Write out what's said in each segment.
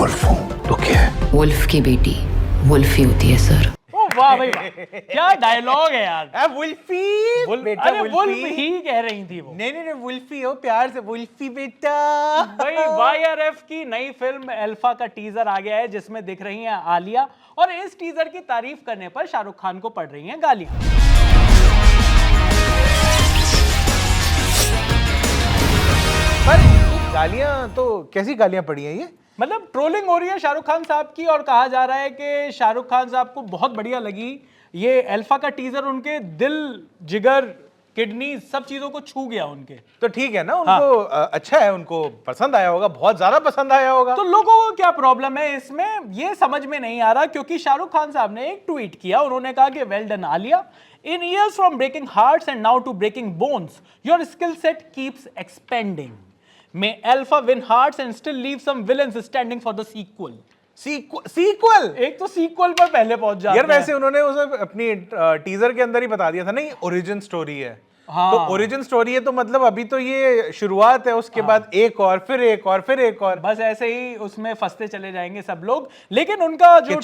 Wolf हूँ तो क्या है? वुल्फ की बेटी वुल्फ ही होती है सर। ओ वाह भाई वाह, क्या डायलॉग है यार। वुल्फी बेटा, अरे वुल्फ ही कह रही थी वो। नहीं नहीं नहीं, वुल्फी हो प्यार से, वुल्फी बेटा। भाई वाईआरएफ की नई फिल्म अल्फा का टीजर आ गया है जिसमें दिख रही हैं आलिया, और इस टीजर की तारीफ करने पर शाहरुख खान को पड़ रही हैं गालियां। पर गालियां तो कैसी गालियां पड़ी हैं ये? मतलब ट्रोलिंग हो रही है शाहरुख खान साहब की, और कहा जा रहा है कि शाहरुख खान साहब को बहुत बढ़िया लगी ये अल्फा का टीजर, उनके दिल जिगर किडनी सब चीजों को छू गया उनके। तो ठीक है ना, उनको अच्छा है, उनको पसंद आया होगा, बहुत ज्यादा पसंद आया होगा। तो लोगों को क्या प्रॉब्लम है इसमें, ये समझ में नहीं आ रहा, क्योंकि शाहरुख खान साहब ने एक ट्वीट किया, उन्होंने कहा कि well done Alia, in years from breaking hearts and now to breaking bones, your skill set keeps expanding. May Alpha win hearts and still leave some villains standing for the sequel. Sequel? एक तो sequel पर पहले पहुंच जाते यार हैं। वैसे उन्होंने उसे अपनी टीजर के अंदर ही बता दिया था ना, ये ओरिजिन स्टोरी है। हाँ। तो ओरिजिन स्टोरी है तो मतलब अभी तो ये शुरुआत है, उसके बाद एक और फिर एक और फिर एक और, बस ऐसे ही उसमें फंसते चले जाएंगे सब लोग। लेकिन उनका जो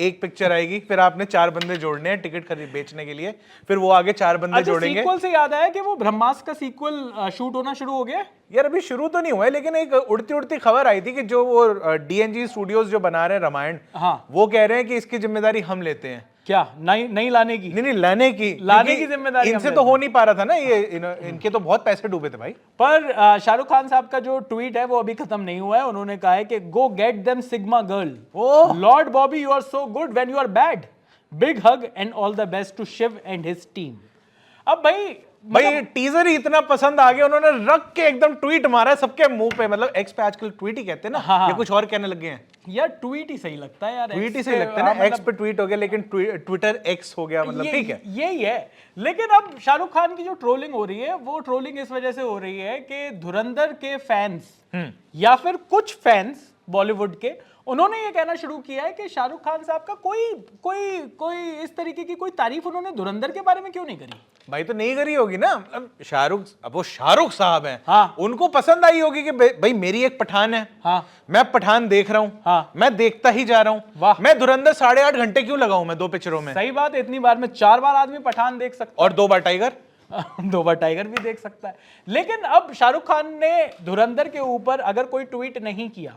एक पिक्चर आएगी, फिर आपने 4 बंदे जोड़ने हैं टिकट खरीद बेचने के लिए, फिर वो आगे 4 बंदे जोड़ेंगे। सीक्वल से याद आया कि वो ब्रह्मास्त्र का सीक्वल शूट होना शुरू हो गया। यार अभी शुरू तो नहीं हुआ है, लेकिन एक उड़ती उड़ती खबर आई थी कि जो वो डीएनजी स्टूडियोज जो बना रहे हैं रामायण, हाँ, वो कह रहे हैं कि इसकी जिम्मेदारी हम लेते हैं। क्या नहीं लाने की? नहीं लाने की जिम्मेदारी इनसे तो हो नहीं पा रहा था ना ये, इनके तो बहुत पैसे डूबे थे भाई। पर शाहरुख खान साहब का जो ट्वीट है वो अभी खत्म नहीं हुआ है। उन्होंने कहा है कि go get them sigma girl, lord Bobby you are so good when you are bad, big hug and all the best to Shiv and his team. अब भाई टीजर ही इतना पसंद आ गया, उन्होंने रख के एकदम ट्वीट मारा सबके मुंह पे। मतलब एक्स पे आजकल ट्वीट ही कहते हैं ना, हाँ। ये कुछ और कहने लगे हैं। यार ट्वीट ही सही लगता है यार, ट्वीट ही सही लगता है ना, एक्स पे ट्वीट हो गया लेकिन ट्विटर एक्स हो गया, मतलब ठीक है यही है। लेकिन अब शाहरुख खान की जो ट्रोलिंग हो रही है वो ट्रोलिंग इस वजह से हो रही है कि धुरंधर के फैंस या फिर कुछ फैंस बॉलीवुड के, उन्होंने ये कहना शुरू किया है कि शाहरुख खान साहब का कोई इस तरीके की कोई तारीफ उन्होंने धुरंधर के बारे में क्यों नहीं करी। भाई तो नहीं करी होगी ना, अब वो शाहरुख साहब हैं, हाँ। उनको पसंद आई होगी कि भाई मेरी एक पठान है, हाँ। मैं पठान देख रहा हूँ, हाँ। मैं देखता ही जा रहा हूँ, मैं धुरंधर 8.5 घंटे क्यों लगाऊं मैं 2 पिक्चरों में। सही बात है, इतनी बार में 4 बार आदमी पठान देख सकता और 2 बार टाइगर 2 बार टाइगर भी देख सकता है। लेकिन अब शाहरुख खान ने धुरंधर के ऊपर अगर कोई ट्वीट नहीं किया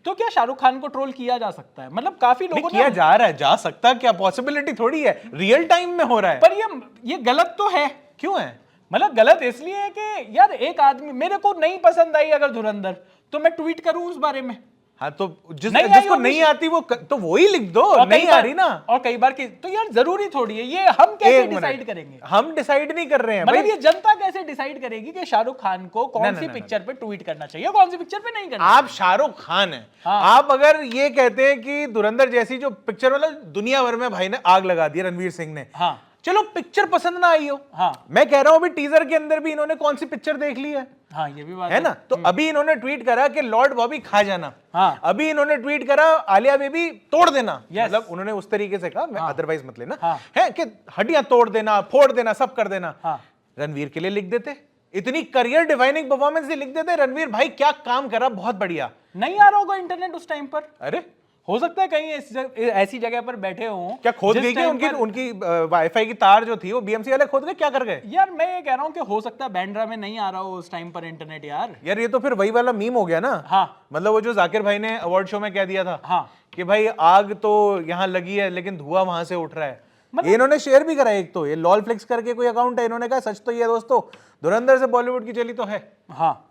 तो क्या शाहरुख खान को ट्रोल किया जा सकता है? मतलब काफी लोगों ने किया जा रहा है, जा सकता है, क्या पॉसिबिलिटी थोड़ी है, रियल टाइम में हो रहा है। पर ये गलत तो है। क्यों है? मतलब गलत इसलिए है कि यार एक आदमी, मेरे को नहीं पसंद आई अगर धुरंधर, तो मैं ट्वीट करूं उस बारे में। हाँ तो जिसको नहीं आती वो तो वही लिख दो, नहीं आ रही ना। और कई बार की तो यार जरूरी थोड़ी है, ये हम कैसे डिसाइड करेंगे? हम डिसाइड नहीं कर रहे हैं, मतलब ये जनता कैसे डिसाइड करेगी कि शाहरुख खान को कौन सी पिक्चर पे ट्वीट करना चाहिए, कौन सी पिक्चर पे नहीं करना? आप शाहरुख खान हैं, आप अगर ये कहते हैं कि धुरंधर जैसी जो पिक्चर, मतलब दुनिया भर में भाई ने आग लगा दी रणवीर सिंह ने, हाँ, चलो पिक्चर पसंद ना आई हो, हाँ, मैं कह रहा हूं अभी टीजर के अंदर भी इन्होंने कौन सी पिक्चर देख ली है, हाँ, ये भी बात है ना। तो अभी इन्होंने ट्वीट करा कि लॉर्ड बॉबी खा जाना, हाँ, अभी इन्होंने ट्वीट करा आलिया बेबी तोड़ देना, yes, मतलब उन्होंने उस तरीके से कहा, मैं अदरवाइज मत लेना, हाँ, है कि हड्डियां तोड़ देना, फोड़ देना, सब कर देना, हाँ, रणवीर के लिए लिख देते, इतनी करियर डिवाइनिंग परफॉर्मेंस लिख देते, रणवीर भाई क्या काम करा, बहुत बढ़िया। नहीं आ रहा होगा इंटरनेट उस टाइम पर, अरे हो सकता है कहीं ऐसी जगह पर बैठे हो। क्या खोद गई क्या उनकी वाईफाई की तार जो थी वो बीएमसी वाले खोद गए, क्या कर गए? यार मैं ये कह रहा हूँ कि हो सकता है बैंड्रा में नहीं आ रहा हो उस टाइम पर इंटरनेट। यार ये तो फिर वही वाला मीम हो गया ना। हाँ, मतलब वो जो जाकिर भाई ने अवार्ड शो में कह दिया था, हाँ, कि भाई आग तो यहाँ लगी है लेकिन धुआं वहां से उठ रहा है। मतलब इन्होंने शेयर भी करा, एक तो ये लॉल फ्लिक्स करके कोई अकाउंट है, इन्होंने कहा सच तो ये दोस्तों धुरंधर से बॉलीवुड की चली तो है, हाँ,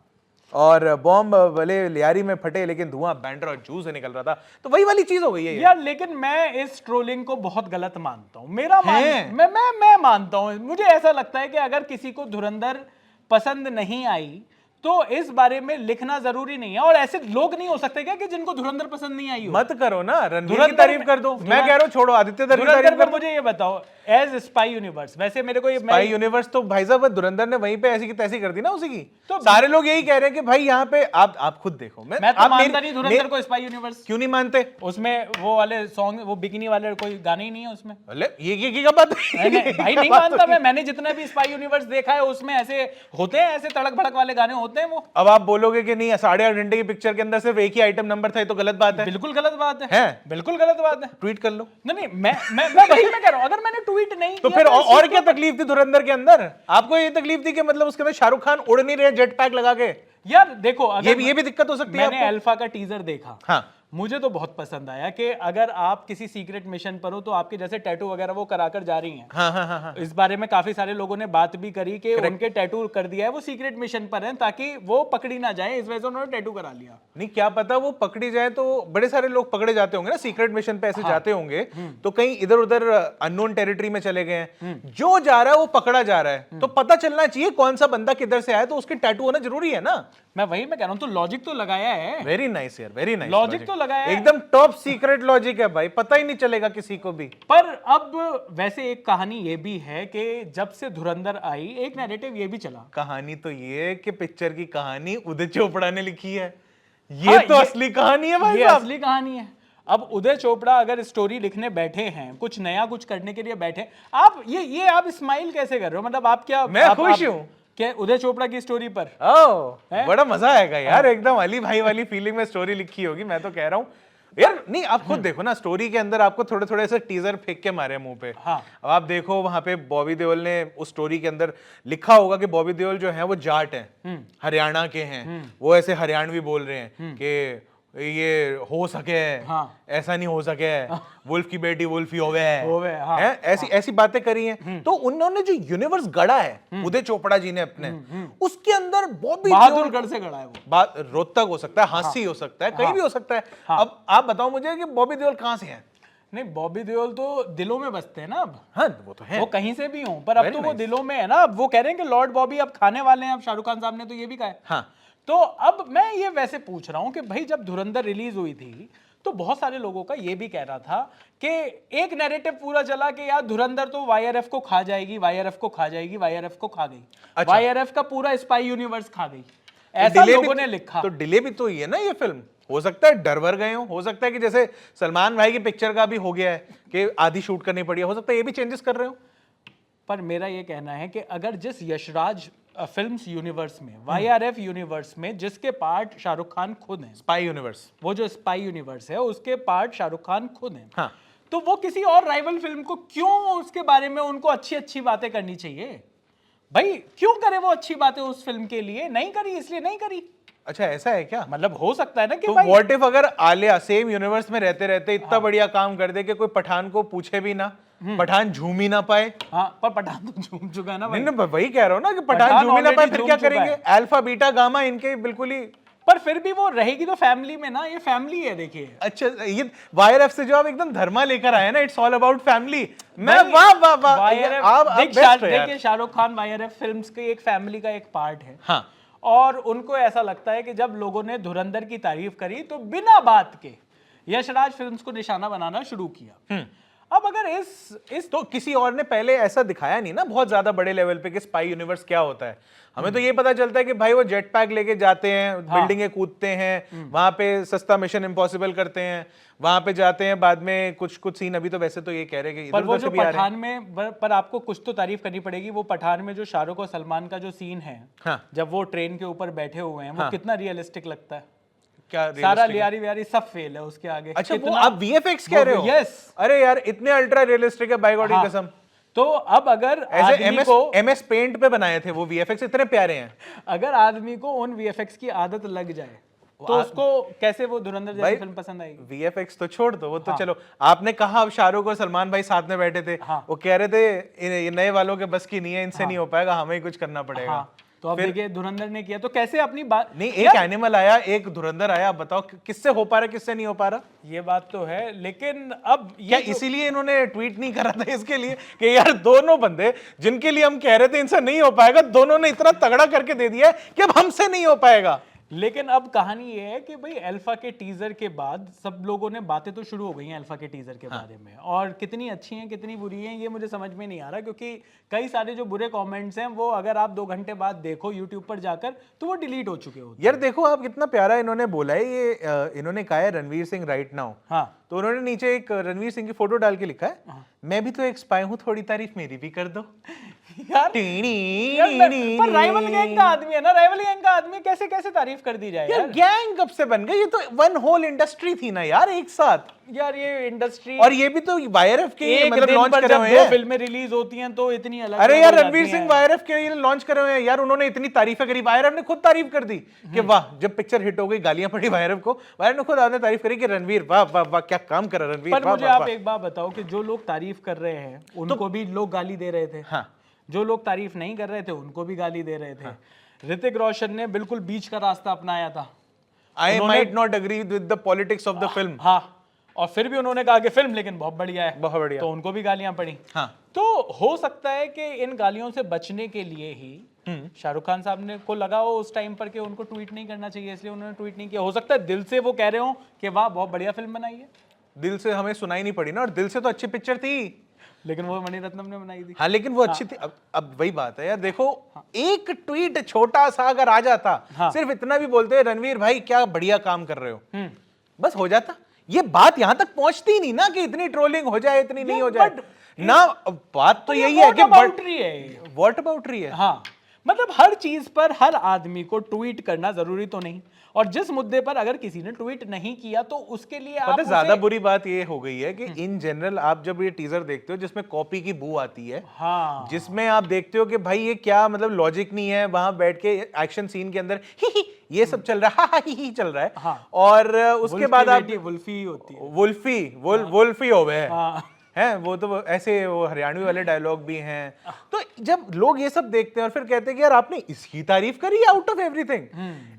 और बॉम्ब भले लियारी में फटे लेकिन धुआं बैंड्रा और जू से निकल रहा था, तो वही वाली चीज हो गई है यार। लेकिन मैं इस ट्रोलिंग को बहुत गलत मानता हूं। मैं मानता हूं, मुझे ऐसा लगता है कि अगर किसी को धुरंधर पसंद नहीं आई तो इस बारे में लिखना जरूरी नहीं है। और ऐसे लोग नहीं हो सकते क्या कि जिनको धुरंधर पसंद नहीं आई हो? मत करो ना, रणवीर की तारीफ कर दो। मैं कह रहा हूं छोड़ो आदित्य की तारीफ कर। मुझे ये बताओ, एज स्पाई यूनिवर्स, वैसे मेरे को ये स्पाई यूनिवर्स तो भाई साहब धुरंधर ने वहीं पे ऐसी की तैसी कर दी ना उसी की, तो सारे लोग यही कह रहे हैं कि भाई यहाँ पे आप खुद देखो। मैं तो मानता नहीं धुरंधर को स्पाई यूनिवर्स। क्यों नहीं मानते? उसमें वो वाले सॉन्ग, वो बिकिनी वाले कोई गाने ही नहीं है उसमें। ये क्या बात है? भाई नहीं मानता मैं, मैंने जितना भी स्पाई यूनिवर्स देखा है उसमें ऐसे होते हैं, ऐसे तड़क भड़क वाले गाने होते होते हैं वो। अब आप बोलोगे कि नहीं 8.5 घंटे की पिक्चर के अंदर सिर्फ एक ही आइटम नंबर था, ये तो गलत बात है। बिल्कुल गलत बात है, हैं? बिल्कुल गलत बात है। ट्वीट कर लो। नहीं मैं वही मैं कह रहा हूं, अगर मैंने ट्वीट नहीं तो किया फिर तो इस और चीज़ क्या तकलीफ थी धुरंधर के अंदर? आपको ये तकलीफ थी कि मतलब उसके अंदर शाहरुख खान उड़ नहीं रहे जेट पैक लगा के? यार देखो, अगर ये भी दिक्कत हो सकती है मैंने आपको? अल्फा का टीजर देखा, हाँ। मुझे तो बहुत पसंद आया कि अगर आप किसी सीक्रेट मिशन पर हो तो आपके जैसे टैटू वगैरह वो कराकर जा रही हैं। हाँ हाँ हाँ हाँ। इस बारे में काफी सारे लोगों ने बात भी करी कि उनके टैटू कर दिया है, वो सीक्रेट मिशन पर हैं ताकि वो पकड़ी ना जाए, इस वजह से उन्होंने टैटू करा लिया। नहीं, क्या पता वो पकड़ी जाए तो बड़े सारे लोग पकड़े जाते होंगे ना सीक्रेट मिशन पे, ऐसे जाते होंगे तो कहीं इधर उधर अननोन टेरिटरी में चले गए हैं, जो जा रहा है वो पकड़ा जा रहा है, तो पता चलना चाहिए कौन सा बंदा किधर से आया, तो उसके टैटू होना जरूरी है ना। मैं कह रहा हूं, तो लॉजिक तो लगाया है। वेरी नाइस यार, वेरी नाइस लॉजिक तो लगाया है। एकदम टॉप सीक्रेट लॉजिक है भाई, पता ही नहीं चलेगा किसी को भी। पर अब वैसे एक कहानी ये भी है कि जब से धुरंधर आई, एक नैरेटिव ये भी चला। कहानी तो ये है कि पिक्चर की कहानी उदय चोपड़ा ने लिखी है, ये हाँ, तो असली कहानी है भाई ये साहब। असली कहानी है। अब उदय चोपड़ा अगर स्टोरी लिखने बैठे हैं, कुछ नया कुछ करने के लिए बैठे, आप ये आप स्माइल कैसे कर रहे हो? मतलब आप क्या, मैं खुश हूं क्या उदय चोपड़ा की स्टोरी पर? ओह, बड़ा मजा आएगा यार, एकदम अली भाई वाली फीलिंग में स्टोरी लिखी होगी, मैं तो कह रहा हूँ यार। नहीं, आप खुद देखो ना, स्टोरी के अंदर आपको थोड़े थोड़े ऐसे टीजर फेंक के मारे मुंह पे। हाँ। अब आप देखो वहां पे बॉबी देओल ने उस स्टोरी के अंदर लिखा होगा कि बॉबी देओल जो है वो जाट हैं, हरियाणा के हैं, वो ऐसे हरियाणवी बोल रहे हैं कि ये हो सके, हाँ। ऐसा नहीं हो सके, वुल्फ की बेटी वुल्फी होवे है, हाँ। हैं? ऐसी बातें करी हैं। तो उन्होंने जो यूनिवर्स गढ़ा है उदय चोपड़ा जी ने अपने, उसके अंदर बॉबी बहादुरगढ़ से गढ़ा है वो। बात रोहतक हो सकता है, हांसी हो सकता है, कहीं भी हो सकता है। अब आप बताओ मुझे कि बॉबी देओल कहां से हैं? नहीं, बॉबी देओल तो दिलों में बसते हैं ना अब। हाँ, वो तो है, वो कहीं से भी हों, पर अब तो वो दिलों में है ना। अब वो कह रहे हैं कि लॉर्ड बॉबी अब खाने वाले हैं, अब शाहरुख खान साहब ने तो ये भी कहा है। हाँ। तो अब मैं ये वैसे पूछ रहा हूं कि भाई जब धुरंधर रिलीज हुई थी तो बहुत सारे लोगों का ये भी कह रहा था कि एक नैरेटिव पूरा चला कि यार धुरंधर तो वाईआरएफ को खा जाएगी, वाईआरएफ को खा जाएगी, वाईआरएफ को खा गई, अच्छा। वाईआरएफ का पूरा स्पाई यूनिवर्स खा गई, ऐसा लोगों ने लिखा। तो डिले भी तो ही है ना ये फिल्म। हो सकता है डरवर गए हो सकता है कि जैसे सलमान भाई की पिक्चर का भी हो गया है कि आधी शूट करनी पड़ी है, हो सकता है ये भी चेंजेस कर रहे हो। पर मेरा ये कहना है कि अगर जिस यशराज फिल्म्स यूनिवर्स में, वाईआरएफ यूनिवर्स में जिसके पार्ट शाहरुख खान खुद हैं, स्पाई यूनिवर्स, वो जो स्पाई यूनिवर्स है उसके पार्ट शाहरुख खान खुद हैं, हाँ, तो वो किसी और राइवल फिल्म को क्यों उसके बारे में उनको अच्छी अच्छी बातें करनी चाहिए? भाई क्यों करे वो अच्छी बातें उस फिल्म के लिए? नहीं करी इसलिए नहीं करी। अच्छा ऐसा है क्या? मतलब हो सकता है ना कि तो भाई व्हाट इफ अगर आलिया सेम यूनिवर्स में रहते रहते इतना बढ़िया काम कर दे कि कोई पठान को पूछे भी ना, पठान झूम ही ना पाए। हाँ, पर पठान तो झूम चुका है ना भाई। नहीं, वही कह रहा हूँ ना कि पठान झूम ही ना पाए, फिर क्या करेंगे? अल्फा बीटा गामा इनके बिल्कुल ही। पर फिर भी वो रहेगी तो फैमिली में ना, ये फैमिली है देखिए। अच्छा, ये वाईआरएफ से जो आप एकदम धर्मा लेकर आए ना, इट्स ऑल अबाउट फैमिली। मैं वाह वाह वाह, आप देखिए शाहरुख खान वाईआरएफ फिल्म्स के एक फैमिली का एक पार्ट है। हाँ। और उनको ऐसा लगता है कि जब लोगों ने धुरंधर की तारीफ करी तो बिना बात के यशराज फिल्म्स को निशाना बनाना शुरू किया। अब अगर इस तो किसी और ने पहले ऐसा दिखाया नहीं ना बहुत ज्यादा बड़े लेवल पे कि स्पाई यूनिवर्स क्या होता है। हमें तो ये पता चलता है कि भाई वो जेट पैक लेके जाते हैं, बिल्डिंगें कूदते हैं, वहां पे सस्ता मिशन इम्पॉसिबल करते हैं, वहां पे जाते हैं, बाद में कुछ सीन अभी तो वैसे तो ये कह रहे हैं कि पर वो जो पठान में, पर आपको कुछ तो तारीफ करनी पड़ेगी, वो पठान में जो शाहरुख और सलमान का जो सीन है, हाँ। जब वो ट्रेन के ऊपर बैठे हुए हैं, वो कितना रियलिस्टिक लगता है। क्या सारा लियारी व्यारी सब फेल है उसके आगे। अच्छा, वो आप वीएफएक्स कह रहे हो? यस। अरे यार इतने अल्ट्रा रियलिस्टिक है बाय गॉड की कसम। तो अब अगर ऐसे आदमी को एमएस पेंट पे बनाए थे वो वीएफएक्स, इतने प्यारे हैं। अगर आदमी को उन वीएफएक्स की आदत लग जाए तो उसको कैसे वो धुरंधर जैसी फिल्म पसंद आएगी? वीएफएक्स तो छोड़ दो, वो तो चलो आपने कहा अब शाहरुख और सलमान भाई साथ में बैठे थे, वो कह रहे थे ये नए वालों के बस की नहीं है, इनसे नहीं हो पाएगा, हमें ही कुछ करना पड़ेगा। तो अब देखिए धुरंधर ने किया, तो कैसे अपनी बात नहीं, एक एनिमल आया, एक धुरंधर आया, अब बताओ किससे हो पा रहा है, किससे नहीं हो पा रहा? ये बात तो है, लेकिन अब क्या इसीलिए इन्होंने ट्वीट नहीं करा था इसके लिए कि यार दोनों बंदे जिनके लिए हम कह रहे थे इनसे नहीं हो पाएगा, दोनों ने इतना तगड़ा करके दे दिया है कि अब हमसे नहीं हो पाएगा। लेकिन अब कहानी ये है कि भाई अल्फा के टीजर के बाद सब लोगों ने बातें तो शुरू हो गई हैं अल्फा के टीजर के बारे में, और कितनी अच्छी हैं कितनी बुरी हैं ये मुझे समझ में नहीं आ रहा, क्योंकि कई सारे जो बुरे कमेंट्स हैं वो अगर आप 2 घंटे बाद देखो यूट्यूब पर जाकर तो वो डिलीट हो चुके होते हैं। यार देखो आप कितना प्यारा इन्होंने बोला है, ये इन्होंने कहा है रणवीर सिंह राइट नाउ, हाँ, तो उन्होंने नीचे एक रणवीर सिंह की फोटो डाल के लिखा है, मैं भी तो एक स्पाई हूँ, थोड़ी तारीफ मेरी भी कर दो। यार पर राइवल गैंग का आदमी है ना, राइवल गैंग का आदमी कैसे कैसे तारीफ कर दी जाए यार गैंग कब से बन गई? ये तो वन होल इंडस्ट्री थी ना यार एक साथ। यार ये इंडस्ट्री, और ये भी तो वाईआरएफ के एक मतलब दिन लॉन्च पर करे जब हुए दो हैं। फिल्में रिलीज होती हैं तो इतनी अलग अरे अलग यार हो जाती रणवीर सिंह हैं। वाईआरएफ के ये लॉन्च करे हुए हैं यार, उन्होंने इतनी तारीफें करी, वाईआरएफ ने खुद तारीफ कर दी कि वाह, जब पिक्चर हिट हो गई गालियां पड़ी वाईआरएफ को, वाईआरएफ ने खुद आपने तारीफ करी कि रणवीर वाह वाह वाह क्या काम करा रणवीर। पर वाह, मुझे वाह, आप वाह। एक बात बताओ कि जो लोग तारीफ कर रहे हैं उनको भी लोग गाली दे रहे थे, हाँ। जो लोग तारीफ नहीं कर रहे थे उनको भी गाली दे रहे थे। ऋतिक रोशन ने बिल्कुल बीच का रास्ता अपनाया था। I might not agree with the politics of the film। हाँ, और फिर भी उन्होंने कहा कि फिल्म लेकिन बहुत बढ़िया है, बहुत बढ़िया। तो उनको भी गालियां पड़ी। हाँ। तो हो सकता है कि इन गालियों से बचने के लिए ही शाहरुख खान साहब ने को लगा हो उस टाइम पर कि उनको ट्वीट नहीं करना चाहिए, इसलिए उन्होंने ट्वीट नहीं किया। हो सकता है दिल से वो कह रहे हो कि वाह बहुत बढ़िया फिल्म बनाई है, दिल से हमें सुनाई नहीं पड़ी ना, और दिल से तो अच्छी पिक्चर थी, लेकिन वो मणिरत्नम ने बनाई थी। हाँ लेकिन वो अच्छी थी। अब वही बात है यार, देखो एक ट्वीट छोटा सा अगर आ जाता, सिर्फ इतना भी बोलते रणवीर भाई क्या बढ़िया काम कर रहे हो, बस हो जाता। ये बात यहां तक पहुंचती नहीं ना कि इतनी ट्रोलिंग हो जाए, इतनी नहीं हो जाए ना। बात तो यही है कि व्हाट अबाउट रही है। हाँ, मतलब हर चीज पर हर आदमी को ट्वीट करना जरूरी तो नहीं, और जिस मुद्दे पर अगर किसी ने ट्वीट नहीं किया तो उसके लिए आप ज्यादा बुरी बात ये हो गई है कि इन जनरल आप जब ये टीजर देखते हो जिसमें कॉपी की बू आती है, हाँ, जिसमें आप देखते हो कि भाई ये क्या मतलब लॉजिक नहीं है, वहां बैठ के एक्शन सीन के अंदर ही ये सब चल रहा है, ही चल रहा है। हाँ, और उसके बाद आप वुल्फी होती है, वुल्फी हो गए हाँ, हैं वो तो ऐसे वो हरियाणवी वाले डायलॉग भी हैं। तो जब लोग ये सब देखते हैं और फिर कहते हैं कि यार आपने इसकी तारीफ करी आउट ऑफ एवरीथिंग,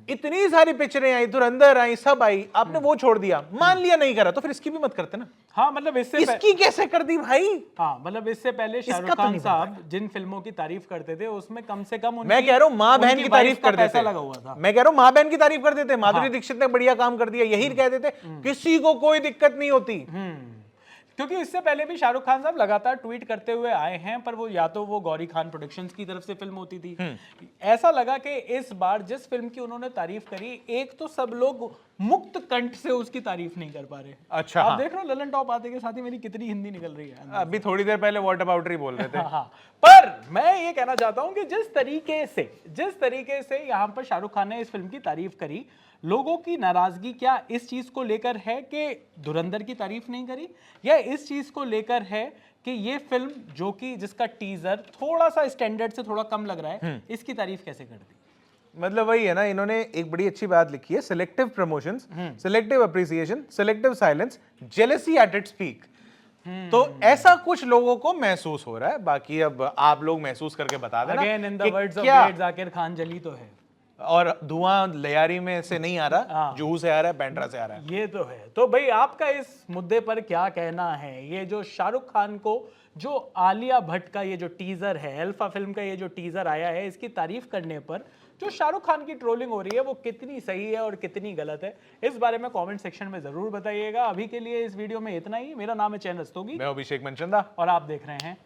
इतनी सारी पिक्चरें आई, धुरंधर आई, सब आई, आपने वो छोड़ दिया, मान लिया नहीं करा, तो फिर इसकी भी मत करते ना। हाँ, मतलब इसकी कैसे कर दी भाई? हाँ, मतलब इससे पहले शाहरुख खान साहब जिन फिल्मों की तारीफ करते थे उसमें कम से कम मैं कह रहा हूँ माँ बहन की तारीफ कर देते, लगा हुआ था। मैं कह रहा हूँ माँ बहन की तारीफ कर देते, माधुरी दीक्षित ने बढ़िया काम कर दिया, यही कह देते, किसी को कोई दिक्कत नहीं होती। क्योंकि इससे पहले भी शाहरुख खान साहब लगातार ट्वीट करते हुए आए हैं, पर वो या तो वो गौरी खान प्रोडक्शंस की तरफ से फिल्म होती थी। ऐसा लगा कि इस बार जिस फिल्म की उन्होंने तारीफ करी, एक तो सब लोग मुक्त कंठ से उसकी तारीफ नहीं कर पा रहे। अच्छा, आप देख रहे हो ललन टॉप आते के साथ ही मेरी कितनी हिंदी निकल रही है। अभी थोड़ी देर पहले व्हाट अबाउट री बोल रहे थे। हाँ, पर मैं ये कहना चाहता हूं कि जिस तरीके से यहाँ पर शाहरुख खान ने इस फिल्म की तारीफ करी, लोगों की नाराजगी क्या इस चीज को लेकर है कि धुरंधर की तारीफ नहीं करी, या इस चीज को लेकर है कि ये फिल्म जो कि जिसका टीजर थोड़ा सा स्टैंडर्ड से थोड़ा कम लग रहा है, इसकी तारीफ कैसे कर दी? मतलब वही है ना, इन्होंने एक बड़ी अच्छी बात लिखी है, selective promotions, selective appreciation, selective silence, jealousy at its peak. तो ऐसा कुछ लोगों को महसूस हो रहा है, बाकी अब आप लोग महसूस करके बता देना। Again in the words of great Zakir Khan, जली तो है और धुआं लयारी में से नहीं आ रहा, जूहू से आ रहा है, बैंड्रा से आ रहा है। ये तो है। तो भाई आपका इस मुद्दे पर क्या कहना है? ये जो शाहरुख खान को जो आलिया भट्ट का ये जो टीजर है, अल्फा फिल्म का ये जो टीजर आया है, इसकी तारीफ करने पर जो शाहरुख खान की ट्रोलिंग हो रही है वो कितनी सही है और कितनी गलत है, इस बारे में कमेंट सेक्शन में जरूर बताइएगा। अभी के लिए इस वीडियो में इतना ही। मेरा नाम है चैन रस्तोगी, मैं अभिषेक मनचंदा, और आप देख रहे हैं